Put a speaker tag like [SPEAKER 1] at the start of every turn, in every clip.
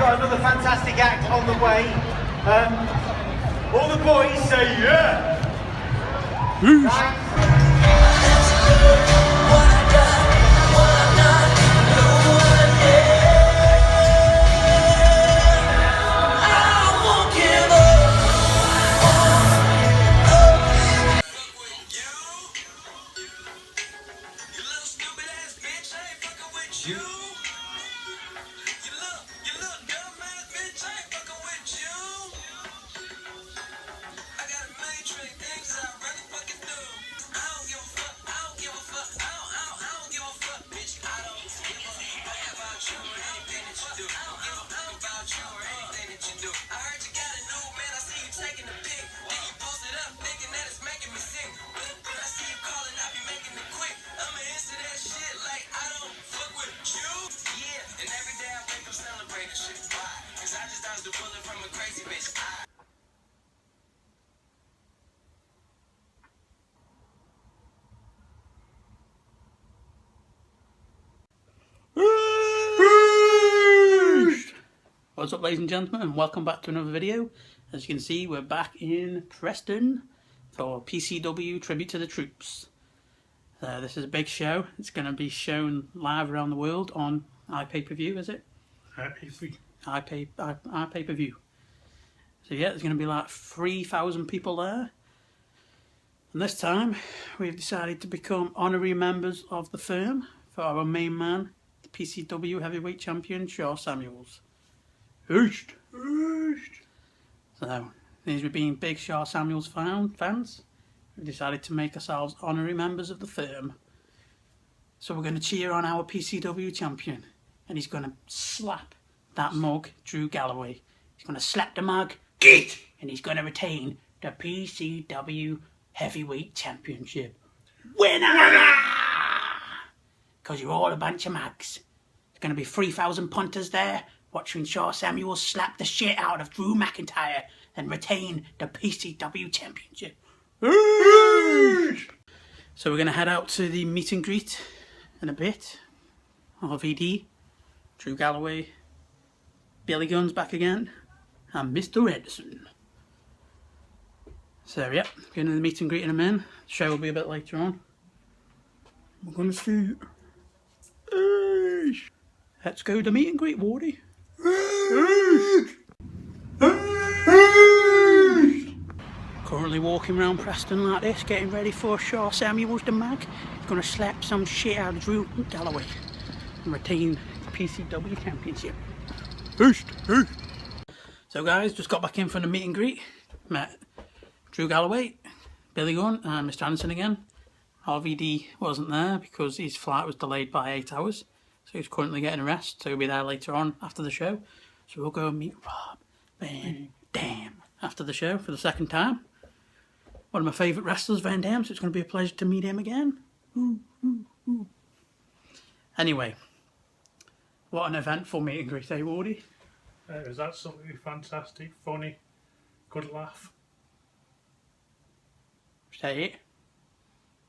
[SPEAKER 1] got another fantastic act on the way. All the boys say yeah.
[SPEAKER 2] What's up, ladies and gentlemen, and welcome back to another video. As you can see, we're back in Preston for PCW Tribute to the Troops. This is a big show. It's going to be shown live around the world on IPPV, is it? IPPV. So yeah, there's going to be like 3,000 people there. And this time, we've decided to become honorary members of the firm for our main man, the PCW Heavyweight Champion, Shaw Samuels. So, these were being big Shaw Samuels fans, we decided to make ourselves honorary members of the firm. So we're going to cheer on our PCW champion, and he's going to slap that mug, Drew Galloway. He's going to slap the mug, and he's going to retain the PCW Heavyweight Championship. Winner! Because you're all a bunch of mugs. There's going to be 3,000 punters there, watching Shaw Samuels slap the shit out of Drew McIntyre and retain the PCW Championship. So we're going to head out to the meet and greet in a bit. RVD, Drew Galloway, Billy Gunn's back again, and Mr. Edison. So yeah, going to the meet and greet in a minute. The show will be a bit later on. We're going to see. Let's go to the meet and greet, Wardy. Currently walking around Preston like this, getting ready for Shaw Samuels the mag. He's going to slap some shit out of Drew Galloway and retain the PCW Championship. So guys, just got back in from the meet and greet. Met Drew Galloway, Billy Gunn and Mr. Anderson again. RVD wasn't there because his flight was delayed by 8 hours. So he's currently getting a rest, so he'll be there later on after the show. So we'll go and meet Rob Van Dam after the show for the second time. One of my favourite wrestlers, Van Dam, so it's going to be a pleasure to meet him again. Anyway, what an eventful meet and greet, eh, Wardy?
[SPEAKER 3] It was absolutely fantastic, funny, good laugh.
[SPEAKER 2] Is that it?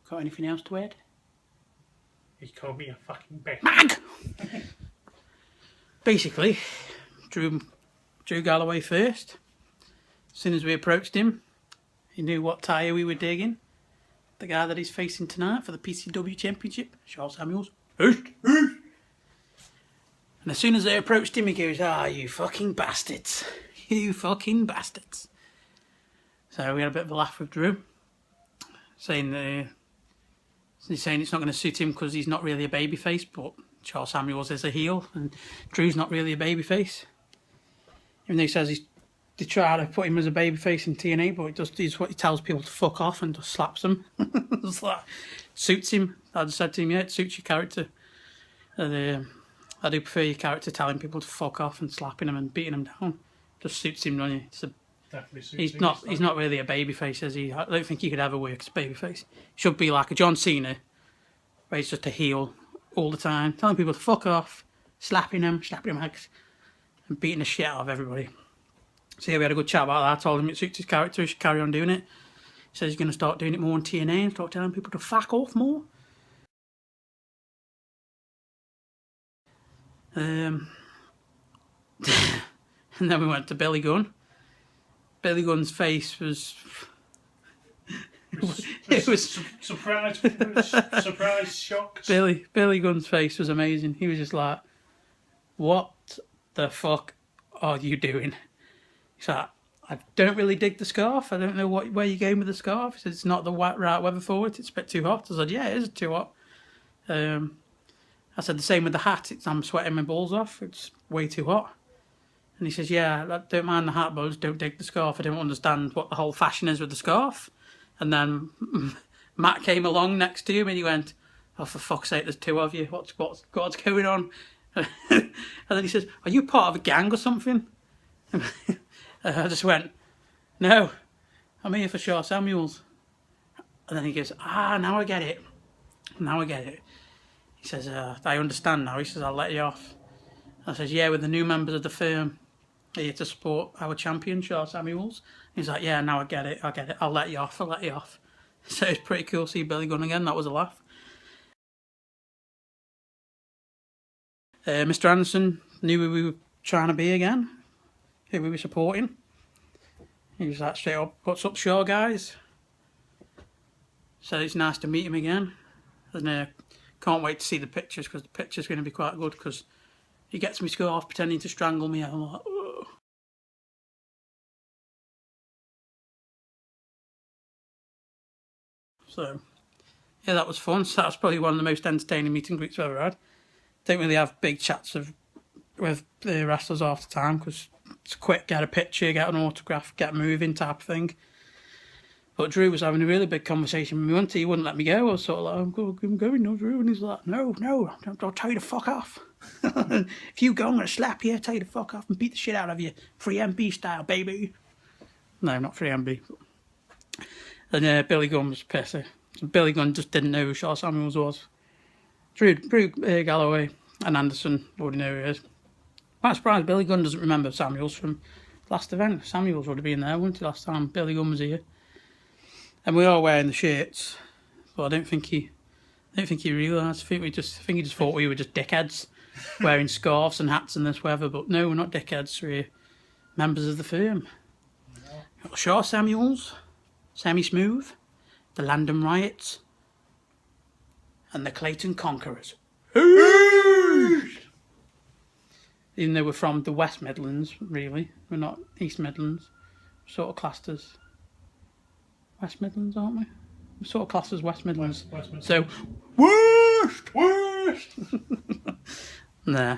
[SPEAKER 2] Got anything else to add?
[SPEAKER 3] He called me a fucking bitch.
[SPEAKER 2] Mag! Basically, Drew Galloway first. As soon as we approached him, he knew what tyre we were digging. The guy that he's facing tonight for the PCW Championship, Shaw Samuels. And as soon as they approached him, he goes, "Ah, you fucking bastards. You fucking bastards." So we had a bit of a laugh with Drew, saying that he's saying it's not going to suit him because he's not really a babyface, but Shaw Samuels is a heel and Drew's not really a babyface. Even though he says they try to put him as a babyface in TNA, but he's what he tells people to fuck off and just slaps them. It's like, suits him. I just said to him, yeah, it suits your character. And, I do prefer your character telling people to fuck off and slapping them and beating them down. Just suits him, doesn't it? He's not really a babyface, is he? I don't think he could ever work as a babyface. He should be like a John Cena, where he's just a heel all the time, telling people to fuck off, slapping them eggs, and beating the shit out of everybody. So yeah, we had a good chat about that. I told him it suits his character, he should carry on doing it. He says he's going to start doing it more in TNA and start telling people to fuck off more. And then we went to Billy Gunn. Billy Gunn's face was... it was
[SPEAKER 3] surprise, shocked.
[SPEAKER 2] Billy Gunn's face was amazing. He was just like, "What the fuck are you doing?" He's like, "I don't really dig the scarf. I don't know where you're going with the scarf." He said, "It's not the right weather for it. It's a bit too hot." I said, "Yeah, it is too hot." I said, "The same with the hat. I'm sweating my balls off. It's way too hot." And he says, "Yeah, I don't mind the hat, but I just don't dig the scarf. I don't understand what the whole fashion is with the scarf." And then Matt came along next to him and he went, "Oh, for fuck's sake, there's two of you. What's going on?" And then he says, "Are you part of a gang or something?" I just went, "No, I'm here for Shaw Samuels." And then he goes, "Now I get it. Now I get it." He says, "I understand now." He says, "I'll let you off." I says, "Yeah, with the new members of the firm here to support our champion, Shaw Samuels." He's like, "Yeah, now I get it. I'll let you off. So it's pretty cool to see Billy Gunn again. That was a laugh. Mr. Anderson knew who we were trying to be again, who we were supporting. He was like, straight up, "What's up, Shaw guys?" So it's nice to meet him again. And can't wait to see the pictures, because the picture's going to be quite good, because he gets me scarf pretending to strangle me. I'm like, "Oh." So, yeah, that was fun. So that was probably one of the most entertaining meet and greets I've ever had. Don't really have big chats with the wrestlers half the time, because it's quick, get a picture, get an autograph, get moving type of thing. But Drew was having a really big conversation with me once. He wouldn't let me go. I was sort of like, I'm going, no, Drew. And he's like, no, I'll tell you to fuck off. If you go, I'm going to slap you, tell you to fuck off and beat the shit out of you. Free MB style, baby. No, not free MB. And Billy Gunn was pissed. Billy Gunn just didn't know who Shaw Samuels was. Drew Galloway and Anderson already know who he is. Quite surprised Billy Gunn doesn't remember Samuels from last event. Samuels would have been there, wouldn't he, last time Billy Gunn was here? And we are wearing the shirts, but I don't think he realised. I think he just thought we were just dickheads wearing scarves and hats in this weather. But no, we're not dickheads. We're members of the firm. Got Shaw Samuels, Sammy Smooth, the London Riots, and the Clayton Conquerors. Even though we're from the West Midlands, really, we're not East Midlands. We're sort of classed as West Midlands, aren't we? We're sort of classed as West Midlands.
[SPEAKER 3] West Midlands.
[SPEAKER 2] So, worst! Nah.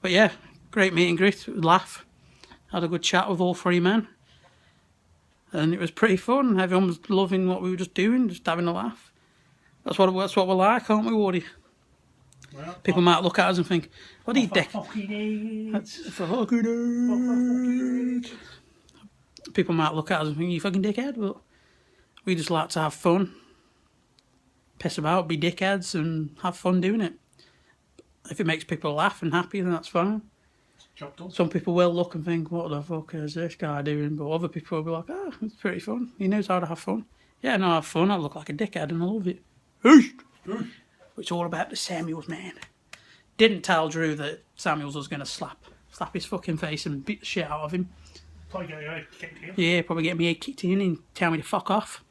[SPEAKER 2] But yeah, great meet and greet, laugh. Had a good chat with all three men. And it was pretty fun. Everyone was loving what we were just doing, just having a laugh. That's what we're like, aren't we, Wardy?
[SPEAKER 3] Well,
[SPEAKER 2] People might look at us and think, "What are you dick?"
[SPEAKER 3] That's
[SPEAKER 2] People might look at us and think, "You fucking dickhead," but we just like to have fun, piss about, be dickheads, and have fun doing it. If it makes people laugh and happy, then that's fine.
[SPEAKER 3] job done.
[SPEAKER 2] Some people will look and think, "What the fuck is this guy doing?" But other people will be like, "Oh, it's pretty fun. He knows how to have fun." Yeah, no, I have fun. I look like a dickhead and I love it. It's all about the Samuels, man. Didn't tell Drew that Samuels was going to slap his fucking face and beat the shit out of him.
[SPEAKER 3] Probably get your head kicked in.
[SPEAKER 2] Yeah, probably get me head kicked in and tell me to fuck off.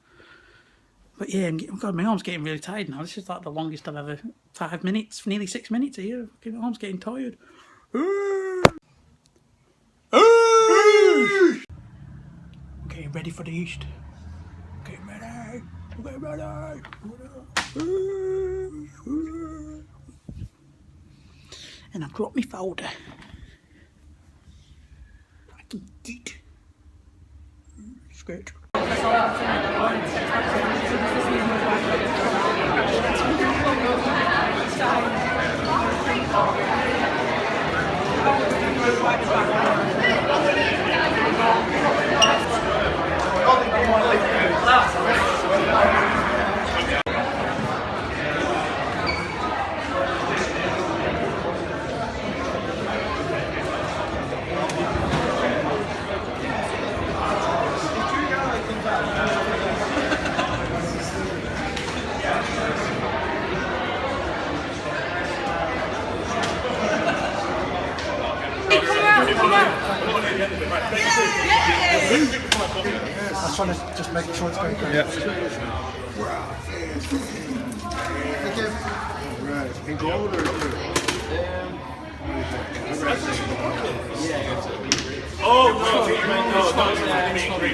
[SPEAKER 2] But yeah, God, my arm's getting really tired now. This is like the longest I've ever... 5 minutes, nearly 6 minutes here. My arm's getting tired. Okay, ready for the East. Okay, ready. Okay, ready. And I've got my folder. I can eat. It's great.
[SPEAKER 4] was trying to just make sure it's going great.
[SPEAKER 5] Yeah.
[SPEAKER 4] Right. In gold or
[SPEAKER 1] Oh, no, don't worry.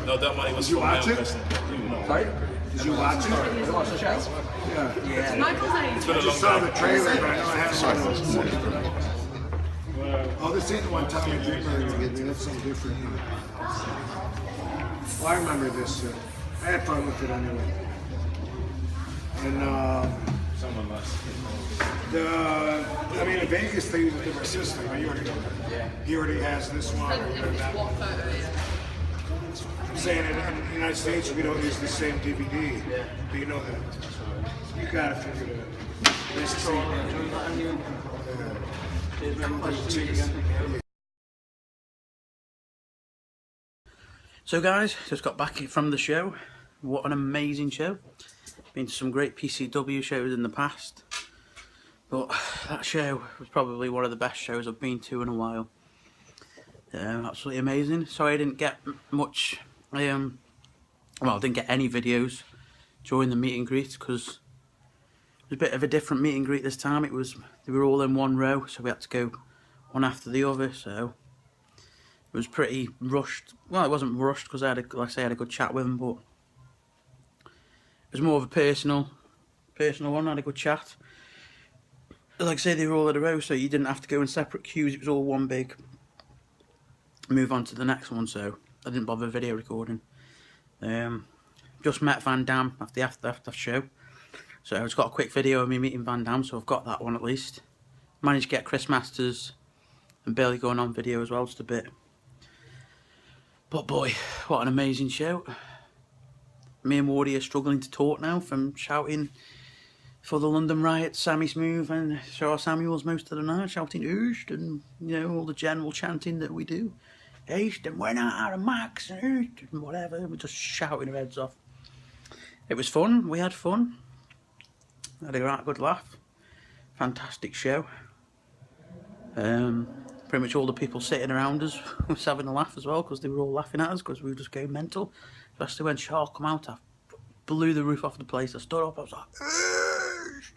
[SPEAKER 1] No, that money was for my own person.
[SPEAKER 4] Sorry? Did you watch it?
[SPEAKER 6] Michael's
[SPEAKER 4] I just saw the trailer, but I know I haven't seen it. Oh, this ain't the one Tommy Dreamer. That's something different. Well, I remember this. I had fun with it anyway. And
[SPEAKER 1] Someone must.
[SPEAKER 4] I mean, in Vegas they use a different system. Right? You already know that.
[SPEAKER 1] Yeah.
[SPEAKER 4] He already has this one. I'm saying in the United States we don't use the same DVD.
[SPEAKER 1] Yeah.
[SPEAKER 4] But you know that. You gotta figure it out. It's the same.
[SPEAKER 2] So guys, just got back from the show. What an amazing show. Been to some great PCW shows in the past, but that show was probably one of the best shows I've been to in a while. Absolutely amazing. Sorry I didn't get much, well, I didn't get any videos during the meet and greet because it was a bit of a different meet and greet this time. They were all in one row, so we had to go one after the other, so it was pretty rushed. Well, it wasn't rushed because I had a good chat with them, but it was more of a personal one. I had a good chat. Like I say, they were all in a row, so you didn't have to go in separate queues. It was all one big move on to the next one, so I didn't bother video recording. Just met Van Dam after the show, so I just got a quick video of me meeting Van Dam, so I've got that one at least. Managed to get Chris Masters and Billy Gunn on video as well, just a bit. But boy, what an amazing show. Me and Wardy are struggling to talk now from shouting for the London Riot, Sammy Smooth and Shaw Samuels most of the night, shouting East and, you know, all the general chanting that we do. East and we're not out of Max and East and whatever. We're just shouting our heads off. It was fun. We had fun. Had a right good laugh. Fantastic show. Pretty much all the people sitting around us was having a laugh as well because they were all laughing at us because we were just going mental. Especially when Shaw come out, I blew the roof off the place. I stood up, I was like,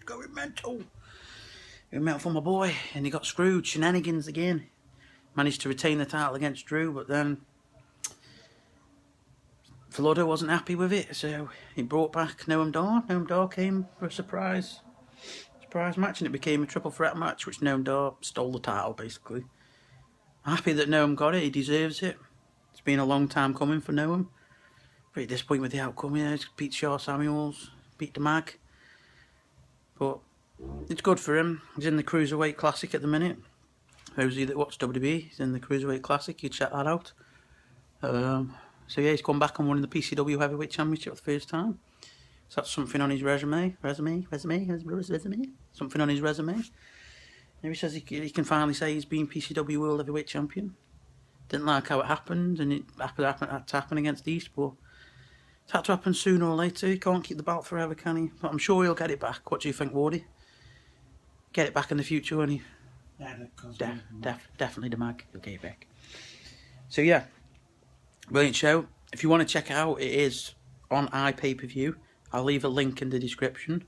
[SPEAKER 2] going mental. Going mental for my boy, and he got screwed. Shenanigans again. Managed to retain the title against Drew, but then Florida wasn't happy with it, so he brought back Noam Dar. Noam Dar came for a surprise match, and it became a triple threat match, which Noam Dar stole the title, basically. I'm happy that Noam got it. He deserves it. It's been a long time coming for Noam. Pretty disappointed with the outcome. Yeah, he's beat Shaw Samuels, beat the Mag, but it's good for him. He's in the Cruiserweight Classic at the minute. Those of you that watch WWE, he's in the Cruiserweight Classic. You check that out. So yeah, he's come back and won the PCW Heavyweight Championship for the first time. So that's something on his resume. Something on his resume. And he says he can finally say he's been PCW World Heavyweight Champion. Didn't like how it happened, and it had to happen against East, but it's had to happen sooner or later. He can't keep the belt forever, can he? But I'm sure he'll get it back. What do you think, Wardy? Get it back in the future, won't he? Definitely the Mag. He'll get it back. So yeah, brilliant show. If you want to check it out, it is on IPPV. I'll leave a link in the description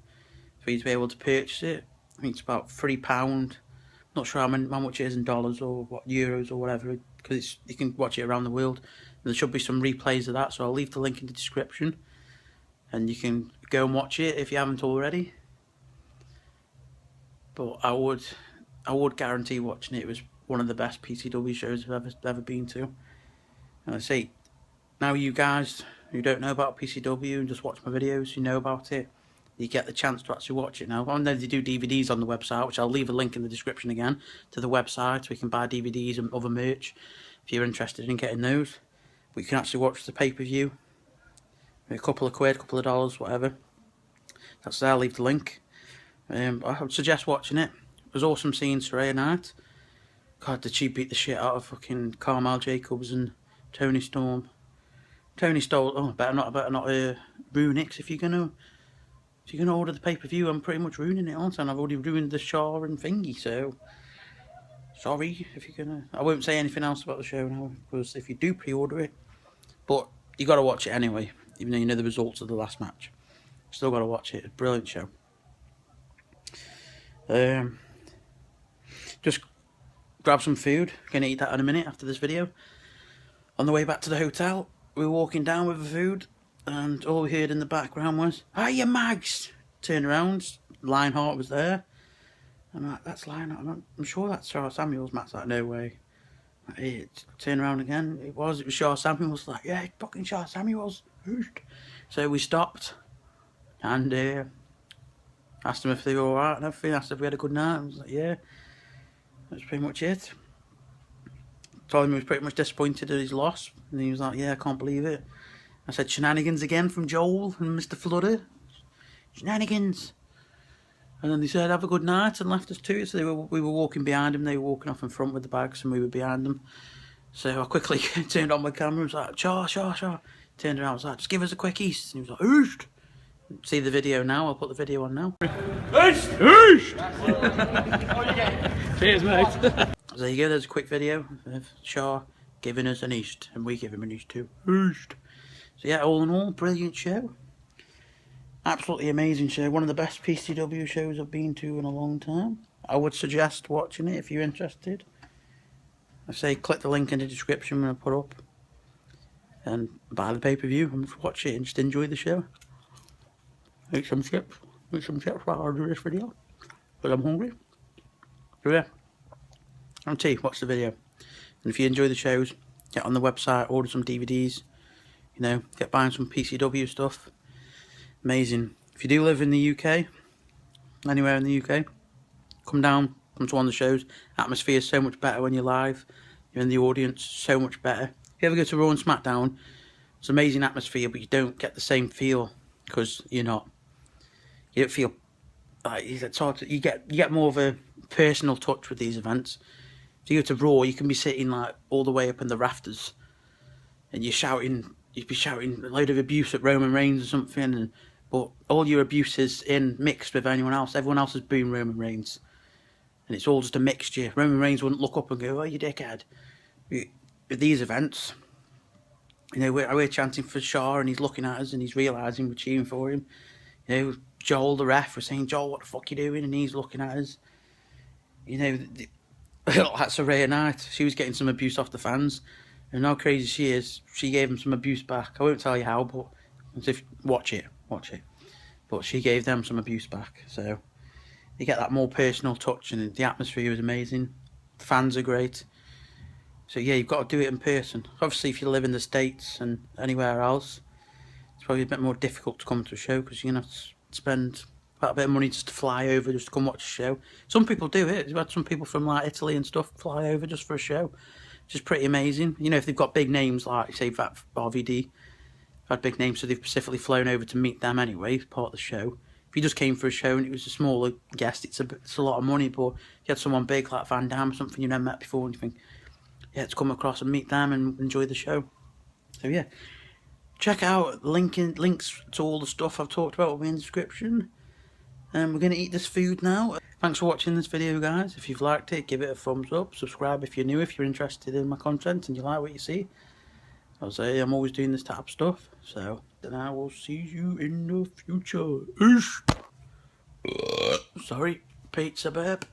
[SPEAKER 2] for you to be able to purchase it. I think it's about £3. Not sure how much it is in dollars or what euros or whatever, because you can watch it around the world. And there should be some replays of that, so I'll leave the link in the description, and you can go and watch it if you haven't already. But I would guarantee watching it. It was one of the best PCW shows I've ever been to. And I say, now you guys who don't know about PCW and just watch my videos, you know about it. You get the chance to actually watch it now. I know they do DVDs on the website, which I'll leave a link in the description again to the website, so you can buy DVDs and other merch if you're interested in getting those. But you can actually watch the pay-per-view. A couple of quid, couple of dollars, whatever. That's there, I'll leave the link. I would suggest watching it. It was awesome seeing Saraya Knight. God, did she beat the shit out of fucking Carmel Jacobs and Tony Storm. Tony stole, better not Brunix if you're gonna. if you're going to order the pay-per-view, I'm pretty much ruining it, aren't I? And I've already ruined the Shaw and thingy, so sorry if you're going to... I won't say anything else about the show now, because if you do pre-order it, but you got to watch it anyway, even though you know the results of the last match. Still got to watch it. It's a brilliant show. Just grab some food. Gonna eat that in a minute after this video. On the way back to the hotel, we were walking down with the food, and all we heard in the background was, "Hiya, Mags!" Turned around, Lionheart was there. I'm like, "That's Lionheart. I'm sure that's Shaw Samuels." Matt's like, "No way." Turned around again. It was Shaw Samuels. Like, "Yeah, it's fucking Shaw Samuels." So we stopped and asked them if they were alright and everything. Asked if we had a good night. I was like, "Yeah." That's pretty much it. Told him he was pretty much disappointed at his loss, and he was like, "Yeah, I can't believe it." I said, "Shenanigans again from Joel and Mr. Fludder. Shenanigans." And then they said, "Have a good night," and left us to it. So we were walking behind them. They were walking off in front with the bags, and we were behind them. So I quickly turned on my camera and was like, "Shaw." Turned around, I was like, "Just give us a quick east." And he was like, "Oost." See the video now. I'll put the video on now. Oost. Cheers, mate. So there you go. There's a quick video of Shaw giving us an east, and we give him an east too. Oost. So yeah, all in all, brilliant show. Absolutely amazing show. One of the best PCW shows I've been to in a long time. I would suggest watching it if you're interested. I say click the link in the description when I put up, and buy the pay-per-view and watch it and just enjoy the show. Eat some chips. Eat some chips while I do this video, because I'm hungry. So yeah, I'll tell you, watch the video. And if you enjoy the shows, get on the website, order some DVDs, you know, get buying some PCW stuff. Amazing. If you do live in the UK, anywhere in the UK, come down, come to one of the shows. Atmosphere is so much better when you're live. You're in the audience, so much better. If you ever go to Raw and SmackDown, it's amazing atmosphere, but you don't get the same feel because you don't feel like it's hard to, you get more of a personal touch with these events. If you go to Raw, you can be sitting like all the way up in the rafters, and you'd be shouting a load of abuse at Roman Reigns or something, but all your abuse is mixed with anyone else. Everyone else is booing Roman Reigns, and it's all just a mixture. Roman Reigns wouldn't look up and go, "Oh, you dickhead." With these events, you know, we're chanting for Shaw, and he's looking at us, and he's realising we're cheering for him. You know, Joel, the ref, was saying, "Joel, what the fuck you doing?" And he's looking at us. You know, that's a rare night. She was getting some abuse off the fans, and how crazy she is, she gave him some abuse back. I won't tell you how, but watch it. But she gave them some abuse back, so you get that more personal touch, and the atmosphere was amazing. The fans are great. So yeah, you've got to do it in person. Obviously, if you live in the States and anywhere else, it's probably a bit more difficult to come to a show because you're going to have to spend quite a bit of money just to fly over just to come watch a show. Some people do it. We've had some people from like Italy and stuff fly over just for a show, which is pretty amazing. You know, if they've got big names like, say, that RVD, had big names, so they've specifically flown over to meet them anyway, part of the show. If you just came for a show and it was a smaller guest, it's a lot of money. But if you had someone big like Van Damme or something you've never met before, and you think, yeah, to come across and meet them and enjoy the show. So yeah, check out links to all the stuff I've talked about will be in the description. And we're going to eat this food now. Thanks for watching this video, guys. If you've liked it, give it a thumbs up. Subscribe if you're new, if you're interested in my content and you like what you see. I'll say I'm always doing this type of stuff. So then I will see you in the future. Sorry, pizza burp.